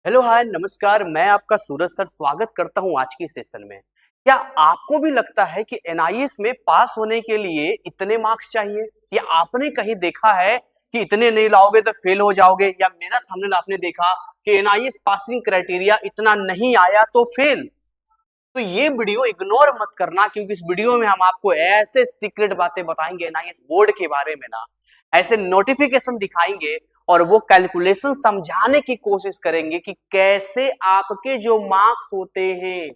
Hello hi नमस्कार। मैं आपका सूरज सर स्वागत करता हूं आज की सेशन में। क्या आपको भी लगता है कि एनआईएस में पास होने के लिए इतने मार्क्स चाहिए, या आपने कहीं देखा है कि इतने नहीं लाओगे तो फेल हो जाओगे, या मेरा थंबनेल आपने देखा कि एनआईएस पासिंग क्राइटेरिया इतना नहीं आया तो फेल? तो ये वीडियो इग्नोर मत करना, क्योंकि इस वीडियो में हम आपको ऐसे सीक्रेट बातें बताएंगे एनआईएस बोर्ड के बारे में ना, ऐसे नोटिफिकेशन दिखाएंगे और वो कैलकुलेशन समझाने की कोशिश करेंगे कि कैसे आपके जो मार्क्स होते हैं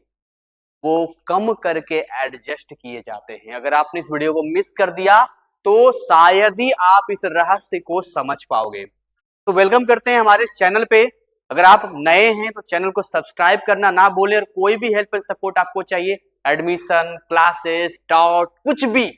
वो कम करके एडजस्ट किए जाते हैं। अगर आपने इस वीडियो को मिस कर दिया तो शायद ही आप इस रहस्य को समझ पाओगे। तो वेलकम करते हैं हमारे इस चैनल पे। अगर आप नए हैं तो चैनल को सब्सक्राइब करना ना भूलें, और कोई भी हेल्प एंड सपोर्ट आपको चाहिए, एडमिशन, क्लासेस, डाउट, कुछ भी,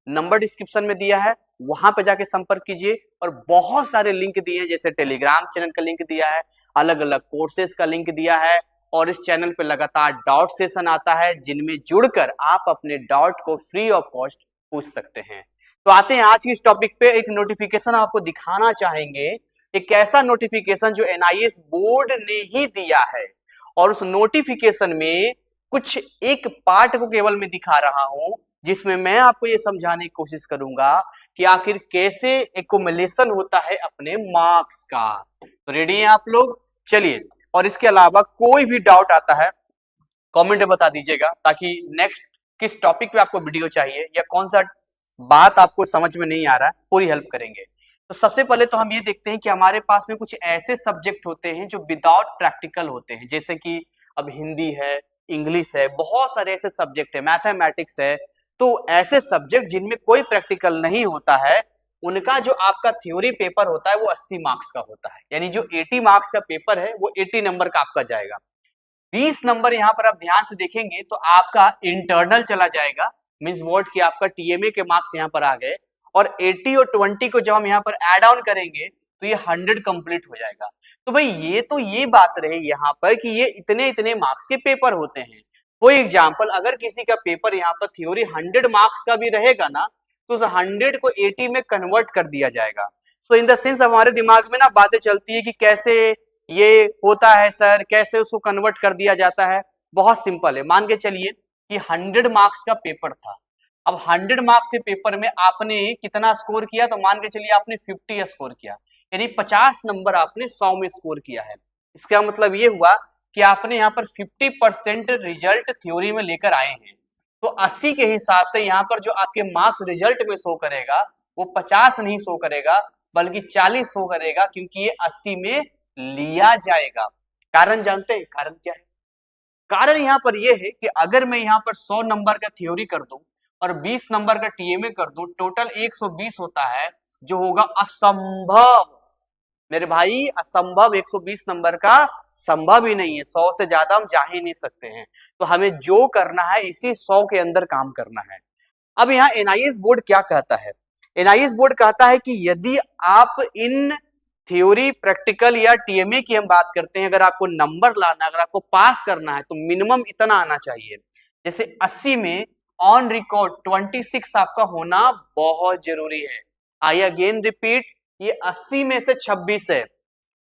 नंबर डिस्क्रिप्शन में दिया है, वहां पे जाके संपर्क कीजिए। और बहुत सारे लिंक दिए हैं, जैसे टेलीग्राम चैनल का लिंक दिया है, अलग अलग कोर्सेज का लिंक दिया है, और इस चैनल पे लगातार डाउट सेशन आता है जिनमें जुड़कर आप अपने डाउट को फ्री ऑफ कॉस्ट पूछ सकते हैं। तो आते हैं आज की इस टॉपिक पे। एक नोटिफिकेशन आपको दिखाना चाहेंगे, एक ऐसा नोटिफिकेशन जो एनआईएस बोर्ड ने ही दिया है, और उस नोटिफिकेशन में कुछ एक पार्ट को केवल मैं दिखा रहा हूं, जिसमें मैं आपको ये समझाने की कोशिश करूंगा कि आखिर कैसे एक्युमुलेशन होता है अपने मार्क्स का। तो रेडी हैं आप लोग? चलिए, और इसके अलावा कोई भी डाउट आता है कमेंट में बता दीजिएगा, ताकि नेक्स्ट किस टॉपिक पे आपको वीडियो चाहिए या कौन सा बात आपको समझ में नहीं आ रहा है, पूरी हेल्प करेंगे। तो सबसे पहले तो हम ये देखते हैं कि हमारे पास में कुछ ऐसे सब्जेक्ट होते हैं जो विदाउट प्रैक्टिकल होते हैं, जैसे कि अब हिंदी है, इंग्लिश है, बहुत सारे ऐसे सब्जेक्ट है, मैथमेटिक्स है। तो ऐसे सब्जेक्ट जिनमें कोई प्रैक्टिकल नहीं होता है, उनका जो आपका थ्योरी पेपर होता है वो 80 मार्क्स का होता है। यानी जो 80 मार्क्स का पेपर है वो 80 नंबर का आपका जाएगा। 20 नंबर यहाँ पर आप ध्यान से देखेंगे तो आपका इंटरनल चला जाएगा, मींस वॉट कि आपका टीएमए के मार्क्स यहाँ पर आ गए। और 80 और 20 को जब हम यहाँ पर ऐड ऑन करेंगे तो ये 100 कंप्लीट हो जाएगा। तो भाई ये बात रही यहाँ पर कि ये इतने इतने मार्क्स के पेपर होते हैं। फॉर एग्जाम्पल, अगर किसी का पेपर यहाँ पर थ्योरी 100 मार्क्स का भी रहेगा ना, तो उस 100 को 80 में कन्वर्ट कर दिया जाएगा। सो इन द सेंस हमारे दिमाग में ना बातें चलती है कि कैसे ये होता है सर, कैसे उसको कन्वर्ट कर दिया जाता है। बहुत सिंपल है, मान के चलिए कि 100 मार्क्स का पेपर था। अब 100 मार्क्स के पेपर में आपने कितना स्कोर किया, तो मान के चलिए आपने 50 स्कोर किया, यानी 50 नंबर आपने 100 में स्कोर किया है। इसका मतलब ये हुआ कि आपने यहाँ पर 50% रिजल्ट थ्योरी में लेकर आए हैं। तो 80 के हिसाब से यहाँ पर जो आपके मार्क्स रिजल्ट में शो करेगा वो 50 नहीं शो करेगा, बल्कि 40 शो करेगा, क्योंकि ये 80 में लिया जाएगा। कारण जानते हैं कारण क्या है? कारण यहाँ पर यह है कि अगर मैं यहाँ पर 100 नंबर का थ्योरी कर दूं और 20 नंबर का टीएमए कर दूं, टोटल 120 होता है, जो होगा असंभव। मेरे भाई असंभव 120 नंबर का संभव ही नहीं है। 100 से ज्यादा हम जा ही नहीं सकते हैं। तो हमें जो करना है इसी 100 के अंदर काम करना है। अब यहाँ एनआईएस बोर्ड क्या कहता है? एनआईएस बोर्ड कहता है कि यदि आप इन थ्योरी, प्रैक्टिकल या टीएमए की हम बात करते हैं, अगर आपको नंबर लाना, अगर आपको पास करना है, तो मिनिमम इतना आना चाहिए। जैसे 80 में ऑन रिकॉर्ड 26 आपका होना बहुत जरूरी है। आई अगेन रिपीट, ये 80 में से 26 है,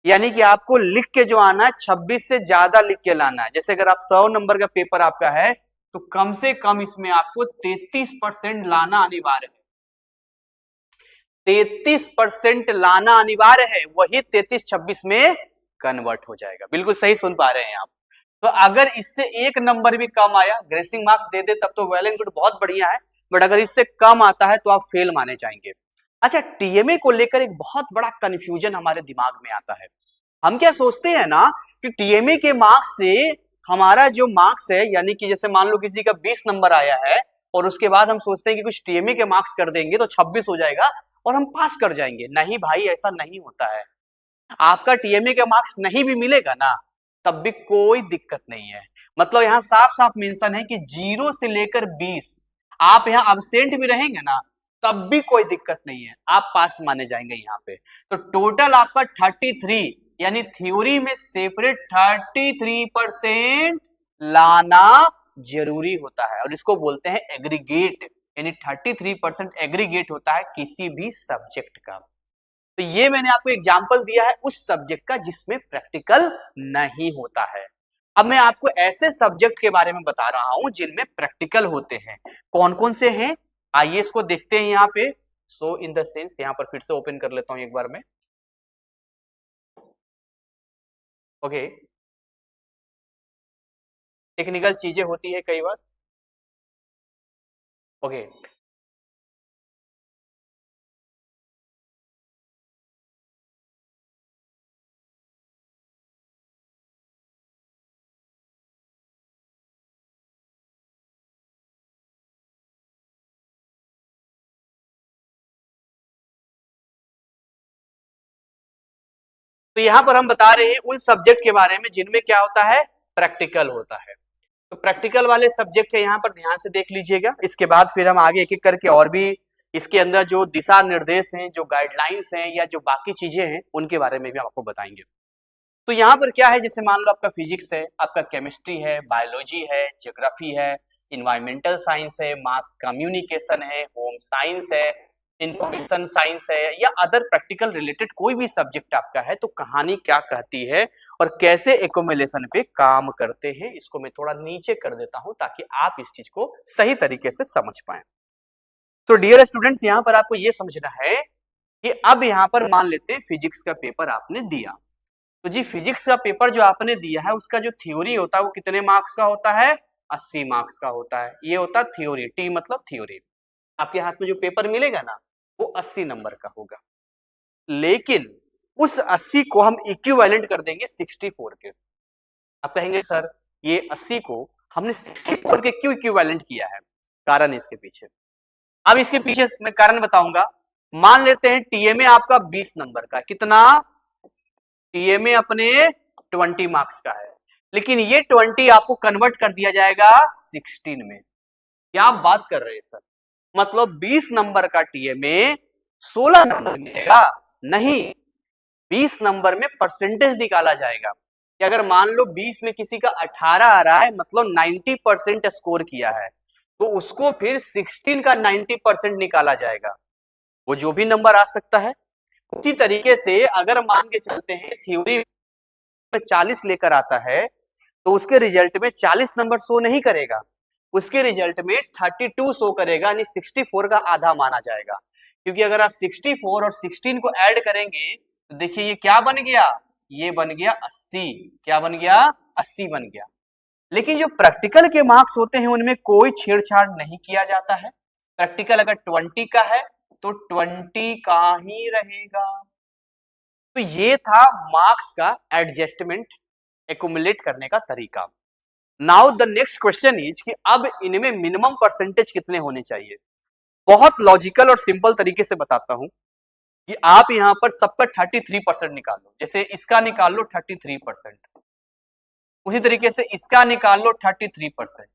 यानी कि आपको लिख के जो आना है 26 से ज्यादा लिख के लाना है। जैसे अगर आप 100 नंबर का पेपर आपका है तो कम से कम इसमें आपको 33% लाना अनिवार्य है। 33% लाना अनिवार्य है, वही 33-26 में कन्वर्ट हो जाएगा। बिल्कुल सही सुन पा रहे हैं आप। तो अगर इससे एक नंबर भी कम आया, ग्रेसिंग मार्क्स दे दे, तब तो वेल एंड गुड, बहुत बढ़िया है। बट अगर इससे कम आता है तो आप फेल माने जाएंगे। अच्छा, टीएमए को लेकर एक बहुत बड़ा कंफ्यूजन हमारे दिमाग में आता है। हम क्या सोचते हैं ना कि टीएमए के मार्क्स से हमारा जो मार्क्स है, यानी कि जैसे मान लो किसी का 20 नंबर आया है और उसके बाद हम सोचते हैं कि कुछ टीएमए के मार्क्स कर देंगे तो 26 हो जाएगा और हम पास कर जाएंगे। नहीं भाई, ऐसा नहीं होता है। आपका टीएमए के मार्क्स नहीं भी मिलेगा ना, तब भी कोई दिक्कत नहीं है। मतलब यहाँ साफ साफ मेंशन है कि 0 से लेकर 20 आप यहाँ अब्सेंट भी रहेंगे ना, तब भी कोई दिक्कत नहीं है, आप पास माने जाएंगे यहाँ पे। तो टोटल आपका 33, यानी थ्योरी में सेपरेट 33% लाना जरूरी होता है, और इसको बोलते हैं एग्रीगेट। यानी 33% एग्रीगेट होता है किसी भी सब्जेक्ट का। तो ये मैंने आपको एग्जाम्पल दिया है उस सब्जेक्ट का जिसमें प्रैक्टिकल नहीं होता है। अब मैं आपको ऐसे सब्जेक्ट के बारे में बता रहा हूं जिनमें प्रैक्टिकल होते हैं। कौन कौन से हैं आइए इसको देखते हैं यहाँ पे। सो इन द सेंस यहाँ पर फिर से ओपन कर लेता हूं एक बार में। ओके, टेक्निकल चीजें होती है कई बार। ओके, तो यहां पर हम बता रहे हैं उन सब्जेक्ट के बारे में जिनमें क्या होता है, प्रैक्टिकल होता है। तो प्रैक्टिकल वाले सब्जेक्ट है यहाँ पर ध्यान से देख लीजिएगा। इसके बाद फिर हम आगे एक एक करके और भी इसके अंदर जो दिशा निर्देश हैं, जो गाइडलाइंस हैं या जो बाकी चीजें हैं उनके बारे में भी हम आपको बताएंगे। तो यहाँ पर क्या है, जैसे मान लो आपका फिजिक्स है, आपका केमिस्ट्री है, बायोलॉजी है, ज्योग्राफी है, इन्वायरमेंटल साइंस है, मास कम्युनिकेशन है, होम साइंस है, इंफॉर्मेशन साइंस है या अदर प्रैक्टिकल रिलेटेड कोई भी सब्जेक्ट आपका है, तो कहानी क्या कहती है और कैसे एक्यूमुलेशन पे काम करते हैं, इसको मैं थोड़ा नीचे कर देता हूं ताकि आप इस चीज को सही तरीके से समझ पाए। तो डियर स्टूडेंट्स, यहाँ पर आपको ये समझना है कि अब यहाँ पर मान लेते हैं फिजिक्स का पेपर आपने दिया। तो जी फिजिक्स का पेपर जो आपने दिया है उसका जो थ्योरी होता है वो कितने मार्क्स का होता है, 80 मार्क्स का होता है। ये होता है थ्योरी, टी मतलब थ्योरी। आपके हाथ में जो पेपर मिलेगा ना वो 80 नंबर का होगा, लेकिन उस 80 को हम इक्विवेलेंट कर देंगे 64 के। आप कहेंगे सर ये 80 को हमने 64 के क्यों इक्विवेलेंट किया है, कारण इसके पीछे। अब इसके पीछे मैं कारण बताऊंगा। मान लेते हैं टीएमए आपका 20 नंबर का, कितना, टीएमए अपने 20 मार्क्स का है, लेकिन ये 20 आपको कन्वर्ट कर दिया जाएगा 16 में। क्या आप बात कर रहे हैं सर, मतलब 20 नंबर का टीएमए 16 नंबर मिलेगा? नहीं, 20 नंबर में परसेंटेज निकाला जाएगा कि अगर मान लो 20 में किसी का 18 आ रहा है, मतलब 90% स्कोर किया है, तो उसको फिर 16 का 90% निकाला जाएगा, वो जो भी नंबर आ सकता है। उसी तरीके से अगर मान के चलते हैं थ्योरी में 40 लेकर आता है तो उसके रिजल्ट में 40 नंबर शो नहीं करेगा, उसके रिजल्ट में 32 शो करेगा, यानी 64 का आधा माना जाएगा। क्योंकि अगर आप 64 और 16 को ऐड करेंगे तो देखिए ये क्या बन गया, ये बन गया 80। क्या बन गया, 80 बन गया। लेकिन जो प्रैक्टिकल के मार्क्स होते हैं उनमें कोई छेड़छाड़ नहीं किया जाता है। प्रैक्टिकल अगर 20 का है तो 20 का ही रहेगा। तो ये था मार्क्स का एडजस्टमेंट, एक्यूमुलेट करने का तरीका। Now the next question is कि अब इनमें मिनिमम परसेंटेज कितने होने चाहिए। बहुत लॉजिकल और सिंपल तरीके से बताता हूं कि आप यहां पर सबका 33% निकाल लो। जैसे इसका निकाल लो 33%, उसी तरीके से इसका निकाल लो 33%।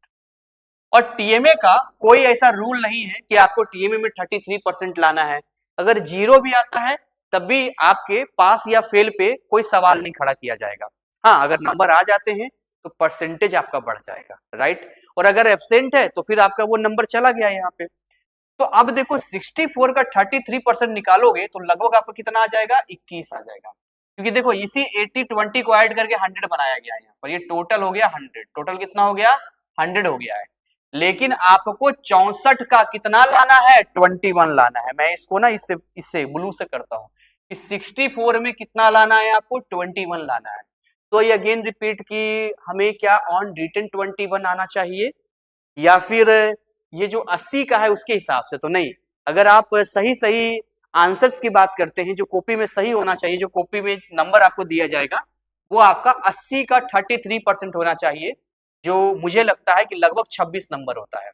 और टीएमए का कोई ऐसा रूल नहीं है कि आपको टीएमए में 33% लाना है। अगर जीरो भी आता है तब भी आपके पास या फेल पे कोई सवाल नहीं खड़ा किया जाएगा। हाँ, अगर नंबर आ जाते हैं तो परसेंटेज आपका बढ़ जाएगा, राइट। और अगर एब्सेंट है तो फिर आपका वो नंबर चला गया यहाँ पे। तो अब देखो 64 का 33% निकालोगे तो लगभग आपको कितना आ जाएगा, 21 आ जाएगा। क्योंकि देखो इसी 80-20 को ऐड करके 100 बनाया गया है यहाँ पर, ये टोटल हो गया 100। टोटल कितना हो गया, 100 हो गया है। लेकिन आपको 64 का कितना लाना है, 21 लाना है। मैं इसको ना इससे इससे ब्लू से करता हूँ कि 64 में कितना लाना है आपको, 21 लाना है। तो ये अगेन रिपीट की हमें क्या ऑन रिटन 21 आना चाहिए या फिर ये जो 80 का है उसके हिसाब से तो नहीं। अगर आप सही सही आंसर्स की बात करते हैं, जो कॉपी में सही होना चाहिए, जो कॉपी में नंबर आपको दिया जाएगा वो आपका 80 का 33% होना चाहिए, जो मुझे लगता है कि लगभग 26 नंबर होता है।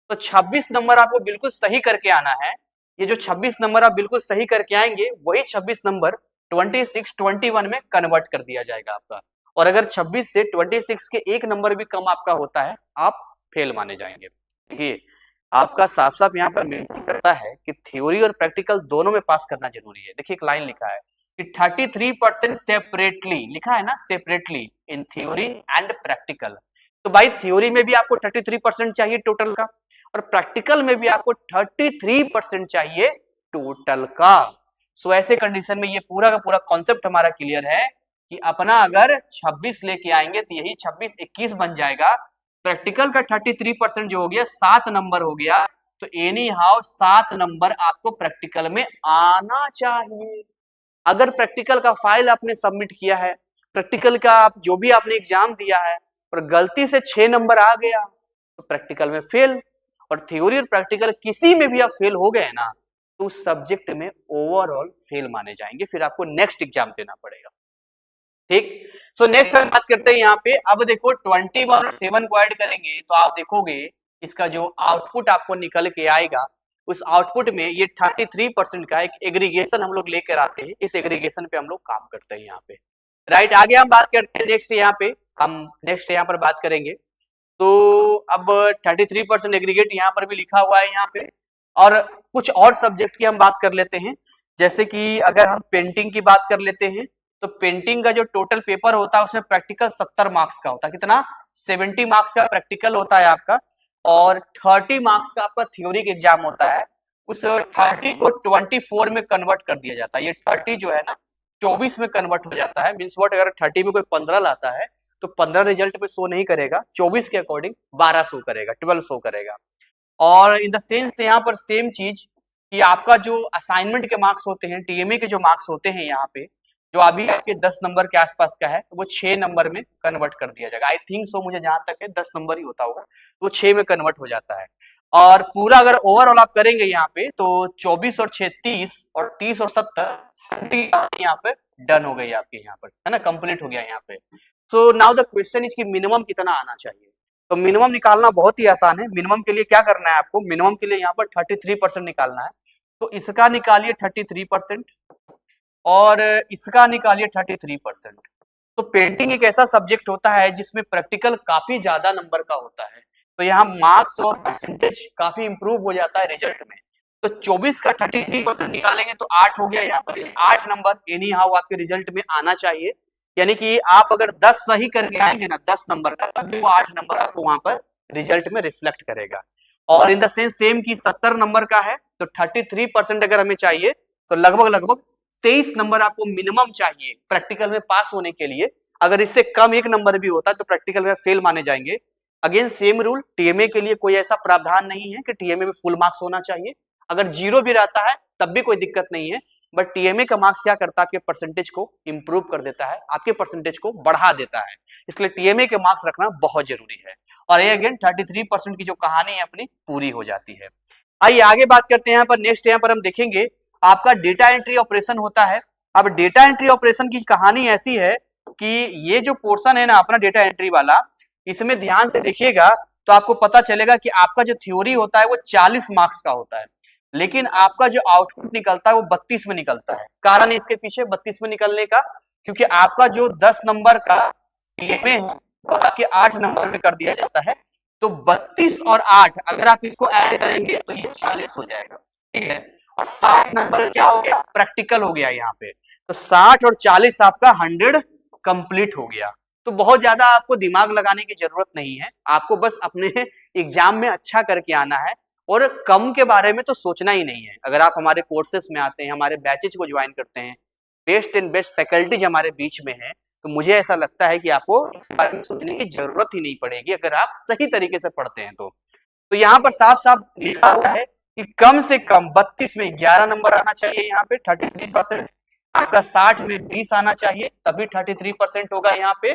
तो 26 नंबर आपको बिल्कुल सही करके आना है। ये जो 26 नंबर आप बिल्कुल सही करके आएंगे वही 26 नंबर 26, 21 में कन्वर्ट कर दिया जाएगा आपका। और अगर 26 से 26 के एक नंबर भी कम आपका होता है आप फेल माने जाएंगे। देखिए आपका साफ साफ यहाँ पर मेंशन करता है कि थ्योरी और प्रैक्टिकल दोनों में पास करना जरूरी है। देखिए एक लाइन लिखा है कि 33% सेपरेटली, लिखा है ना separately in theory and practical. तो भाई थ्योरी में भी आपको 33% चाहिए टोटल का, और प्रैक्टिकल में भी आपको 33% चाहिए टोटल का। सो ऐसे कंडीशन में ये पूरा का पूरा कॉन्सेप्ट हमारा क्लियर है कि अपना अगर 26 लेके आएंगे तो यही 26 21 बन जाएगा। प्रैक्टिकल का 33% जो हो गया 7 नंबर हो गया। तो एनी हाउ 7 नंबर आपको प्रैक्टिकल में आना चाहिए। अगर प्रैक्टिकल का फाइल आपने सबमिट किया है, प्रैक्टिकल का जो भी आपने एग्जाम दिया है और गलती से 6 नंबर आ गया तो प्रैक्टिकल में फेल। और थ्योरी और प्रैक्टिकल किसी में भी आप फेल हो गए ना तो उस सब्जेक्ट में ओवरऑल फेल माने जाएंगे, फिर आपको नेक्स्ट एग्जाम देना पड़ेगा। ठीक, सो नेक्स्ट हम बात करते हैं यहाँ पे। अब देखो 21 और 7 को ऐड करेंगे तो आप देखोगे इसका जो आउटपुट आपको निकल के आएगा, उस आउटपुट में ये 33% का एक एग्रीगेशन हम लोग लेकर आते हैं। इस एग्रीगेशन पे हम लोग काम करते हैं यहाँ पे, राइट। आगे हम बात करते हैं नेक्स्ट, यहाँ पे हम नेक्स्ट यहाँ पर बात करेंगे। तो अब 33% एग्रीगेट यहाँ पर भी लिखा हुआ है यहाँ पे। और कुछ और सब्जेक्ट की हम बात कर लेते हैं, जैसे कि अगर हम पेंटिंग की बात कर लेते हैं तो पेंटिंग का जो टोटल पेपर होता है उसमें प्रैक्टिकल 70 मार्क्स का होता है। कितना? 70 मार्क्स का प्रैक्टिकल होता है आपका, और 30 मार्क्स का आपका थ्योरी एग्जाम होता है। उस 30 को 24 में कन्वर्ट कर दिया जाता है। ये 30 जो है ना 24 में कन्वर्ट हो जाता है। मीन्स व्हाट, अगर 30 में कोई 15 लाता है तो 15 रिजल्ट पे शो नहीं करेगा, 24 के अकॉर्डिंग 12 शो करेगा, 12 शो करेगा। और इन द सेंस यहाँ पर सेम चीज कि आपका जो असाइनमेंट के मार्क्स होते हैं, टीएमए के जो मार्क्स होते हैं यहाँ पे, जो अभी आपके 10 नंबर के आसपास का है वो 6 नंबर में कन्वर्ट कर दिया जाएगा। आई थिंक सो, मुझे जहां तक है 10 नंबर ही होता होगा, तो 6 में कन्वर्ट हो जाता है। और पूरा अगर ओवरऑल आप करेंगे यहाँ पे तो 24 और 6 30 और 30 और 70 यहाँ पे डन हो गई आपके, यहाँ पर है ना, कंप्लीट हो गया यहाँ पे। So now the question is कि मिनिमम कितना आना चाहिए। तो मिनिमम निकालना बहुत ही आसान है। मिनिमम के लिए क्या करना है आपको, मिनिमम के लिए यहाँ पर 33% निकालना है। तो इसका निकालिए 33% और इसका निकालिए 33%। तो पेंटिंग एक ऐसा सब्जेक्ट होता है जिसमें प्रैक्टिकल काफी ज्यादा नंबर का होता है, तो यहाँ मार्क्स और परसेंटेज काफी इंप्रूव हो जाता है रिजल्ट में। तो 24 का 33% निकालेंगे तो 8 हो गया यहाँ पर, 8 नंबर एनी हाउ आपके रिजल्ट में आना चाहिए। यानी कि आप अगर 10 सही करके आएंगे ना 10 नंबर का, तब भी वो 8 नंबर आपको वहां पर रिजल्ट में रिफ्लेक्ट करेगा। और इन द सेंस सेम की 70 नंबर का है तो 33% अगर हमें चाहिए तो लगभग 23 नंबर आपको मिनिमम चाहिए प्रैक्टिकल में पास होने के लिए। अगर इससे कम एक नंबर भी होता तो प्रैक्टिकल में फेल माने जाएंगे। अगेन सेम रूल, टीएमए के लिए कोई ऐसा प्रावधान नहीं है कि टीएमए में फुल मार्क्स होना चाहिए। अगर 0 भी रहता है तब भी कोई दिक्कत नहीं है, बट टीएमए का मार्क्स क्या करता है, आपके परसेंटेज को इंप्रूव कर देता है, आपके परसेंटेज को बढ़ा देता है। इसलिए टीएमए के मार्क्स रखना बहुत जरूरी है। और ये अगेन 33% की जो कहानी है अपनी पूरी हो जाती है। आइए आगे बात करते हैं। यहाँ पर नेक्स्ट यहाँ पर हम देखेंगे आपका डेटा एंट्री ऑपरेशन होता है। अब डेटा एंट्री ऑपरेशन की कहानी ऐसी है कि ये जो पोर्शन है ना अपना डेटा एंट्री वाला, इसमें ध्यान से देखिएगा तो आपको पता चलेगा कि आपका जो थ्योरी होता है वो 40 मार्क्स का होता है, लेकिन आपका जो आउटपुट निकलता है वो 32 में निकलता है। कारण इसके पीछे 32 में निकलने का, क्योंकि आपका जो 10 नंबर का टीएमए है वो आपके 8 नंबर में कर दिया जाता है। तो 32 और 8 अगर आप इसको ऐड करेंगे तो ये 40 हो जाएगा, ठीक है। और 60 नंबर क्या हो गया, प्रैक्टिकल हो गया यहाँ पे। तो 60 और 40 आपका 100 कंप्लीट हो गया। तो बहुत ज्यादा आपको दिमाग लगाने की जरूरत नहीं है, आपको बस अपने एग्जाम में अच्छा करके आना है और कम के बारे में तो सोचना ही नहीं है। अगर आप हमारे कोर्सेस में आते हैं, हमारे बैचेज को ज्वाइन करते हैं, बेस्ट एंड बेस्ट फैकल्टीज हमारे बीच में है, तो मुझे ऐसा लगता है कि आपको इस बारे में सोचने की जरूरत ही नहीं पड़ेगी अगर आप सही तरीके से पढ़ते हैं तो यहाँ पर साफ साफ लिखा हुआ है कि कम से कम 32 में 11 नंबर आना चाहिए, यहाँ पे 33%। आपका 60 में 20 आना चाहिए, तभी 33% होगा यहाँ पे,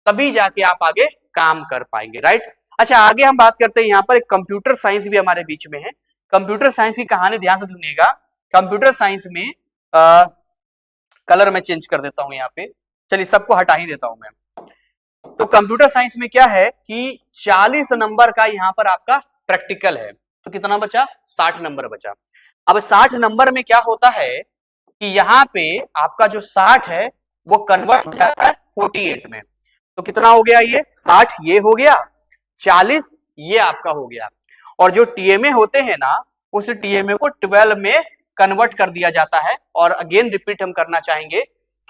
तभी जाके आप आगे काम कर पाएंगे, राइट। अच्छा आगे हम बात करते हैं, यहाँ पर एक कंप्यूटर साइंस भी हमारे बीच में है। कंप्यूटर साइंस की कहानी ध्यान से सुनिएगा। कंप्यूटर साइंस में कलर में चेंज कर देता हूं यहाँ पे, चलिए सबको हटा ही देता हूं मैं। तो कंप्यूटर साइंस में क्या है कि 40 नंबर का यहाँ पर आपका प्रैक्टिकल है, तो कितना बचा, 60 नंबर बचा। अब 60 नंबर में क्या होता है कि यहाँ पे आपका जो 60 है वो कन्वर्ट हो जाता है 48 में। तो कितना हो गया, ये 60 ये हो गया, 40 ये आपका हो गया। और जो टीएमए होते हैं ना, उस टीएमए को 12 में कन्वर्ट कर दिया जाता है। और अगेन रिपीट हम करना चाहेंगे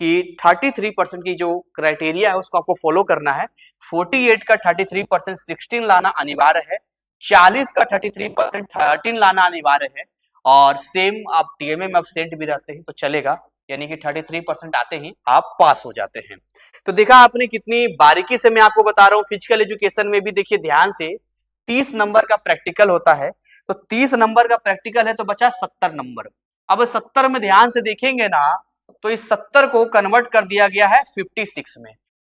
कि 33% की जो क्राइटेरिया है उसको आपको फॉलो करना है। 48 का 33% 16 लाना अनिवार्य है, 40 का 33% 13 लाना अनिवार्य है, और सेम आप टीएमए में एब्सेंट भी रहते हैं तो चलेगा, यानी कि 33% आते ही आप पास हो जाते हैं। तो देखा आपने कितनी बारीकी से मैं आपको बता रहा हूँ। फिजिकल एजुकेशन में भी देखिए ध्यान से 30 नंबर का प्रैक्टिकल होता है, तो 30 नंबर का प्रैक्टिकल है तो बचा 70 नंबर। अब 70 में ध्यान से देखेंगे ना तो इस 70 को कन्वर्ट कर दिया गया है 56 में,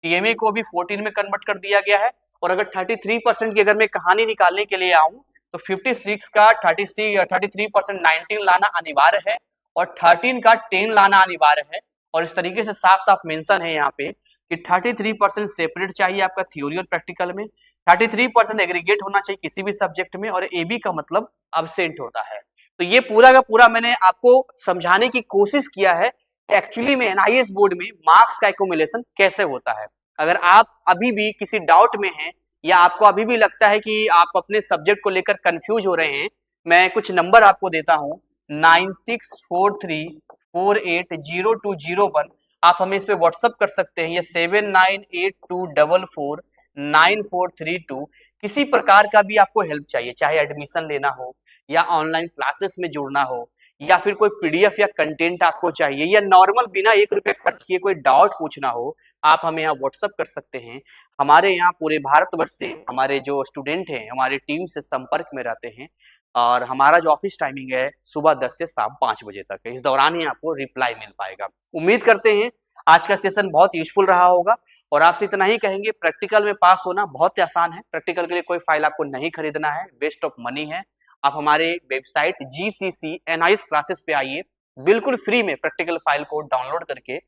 टीएमए को भी 14 में कन्वर्ट कर दिया गया है। और अगर 33% की अगर मैं कहानी निकालने के लिए आऊं तो 56 का 33% 19 लाना अनिवार्य है और 13 का 10 लाना अनिवार्य है। और इस तरीके से साफ साफ मेंशन है यहाँ पे कि 33% सेपरेट चाहिए आपका थ्योरी और प्रैक्टिकल में, 33% एग्रीगेट होना चाहिए किसी भी सब्जेक्ट में, और एबी का मतलब अब्सेंट होता है। तो ये पूरा का पूरा मैंने आपको समझाने की कोशिश किया है एक्चुअली में एनआईएस बोर्ड में मार्क्स का एक्युमुलेशन कैसे होता है। अगर आप अभी भी किसी डाउट में हैं या आपको अभी भी लगता है कि आप अपने सब्जेक्ट को लेकर कंफ्यूज हो रहे हैं, मैं कुछ नंबर आपको देता हूं 9643480201। आप हमें इस पे व्हाट्सअप कर सकते हैं, या 7982449432। किसी प्रकार का भी आपको हेल्प चाहिए, चाहे एडमिशन लेना हो या ऑनलाइन क्लासेस में जुड़ना हो या फिर कोई पीडीएफ या कंटेंट आपको चाहिए या नॉर्मल बिना 1 रुपए खर्च किए कोई डाउट पूछना हो, आप हमें यहाँ व्हाट्सअप कर सकते हैं। हमारे यहाँ पूरे भारतवर्ष से हमारे जो स्टूडेंट हैं हमारी टीम से संपर्क में रहते हैं और हमारा जो ऑफिस टाइमिंग है सुबह 10 से शाम 5 बजे तक है। इस दौरान ही आपको रिप्लाई मिल पाएगा। उम्मीद करते हैं आज का सेशन बहुत यूजफुल रहा होगा और आपसे इतना ही कहेंगे, प्रैक्टिकल में पास होना बहुत ही आसान है। प्रैक्टिकल के लिए कोई फाइल आपको नहीं खरीदना है, वेस्ट ऑफ मनी है। आप हमारे वेबसाइट GCC NIS क्लासेस पे आइए, बिल्कुल फ्री में प्रैक्टिकल फाइल को डाउनलोड करके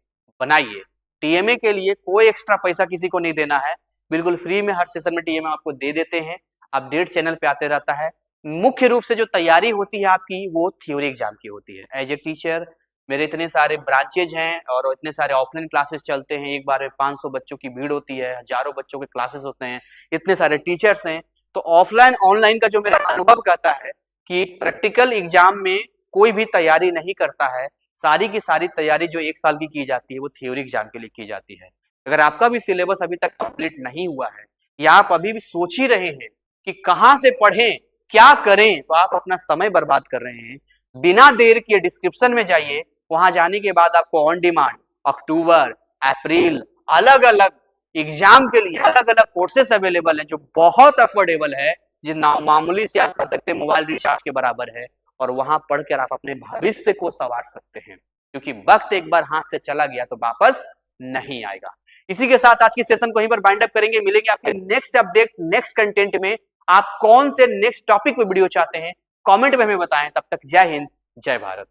बनाइए। टीएमए के लिए कोई एक्स्ट्रा पैसा किसी को नहीं देना है, बिल्कुल फ्री में हर सेशन में टीएमए आपको दे देते हैं। अपडेट चैनल पे आते रहता है। मुख्य रूप से जो तैयारी होती है आपकी वो थ्योरी एग्जाम की होती है। एज ए टीचर मेरे इतने सारे ब्रांचेज हैं और इतने सारे ऑफलाइन क्लासेस चलते हैं, एक बार में 500 बच्चों की भीड़ होती है, हजारों बच्चों के क्लासेस होते हैं, इतने सारे टीचर्स हैं। तो ऑफलाइन ऑनलाइन का जो मेरा अनुभव कहता है कि प्रैक्टिकल एग्जाम में कोई भी तैयारी नहीं करता है, सारी की सारी तैयारी जो 1 साल की जाती है वो थ्योरी एग्जाम के लिए की जाती है। अगर आपका भी सिलेबस अभी तक कंप्लीट नहीं हुआ है या आप अभी भी सोच ही रहे हैं कि कहां से पढ़ें क्या करें, तो आप अपना समय बर्बाद कर रहे हैं। बिना देर किए डिस्क्रिप्शन में जाइए, वहां जाने के बाद आपको ऑन डिमांड अक्टूबर अप्रैल अलग अलग एग्जाम के लिए अलग अलग कोर्सेस अवेलेबल हैं जो बहुत अफोर्डेबल है, जो मामूली से आप कर सकते हैं, मोबाइल रिचार्ज के बराबर है। और वहां पढ़कर आप अपने भविष्य को संवार सकते हैं, क्योंकि वक्त एक बार हाथ से चला गया तो वापस नहीं आएगा। इसी के साथ आज की सेशन को यहीं पर बाइंड अप करेंगे। मिलेंगे आपके नेक्स्ट अपडेट नेक्स्ट कंटेंट में। आप कौन से नेक्स्ट टॉपिक पे वीडियो चाहते हैं कमेंट में हमें बताएं। तब तक जय हिंद जय भारत।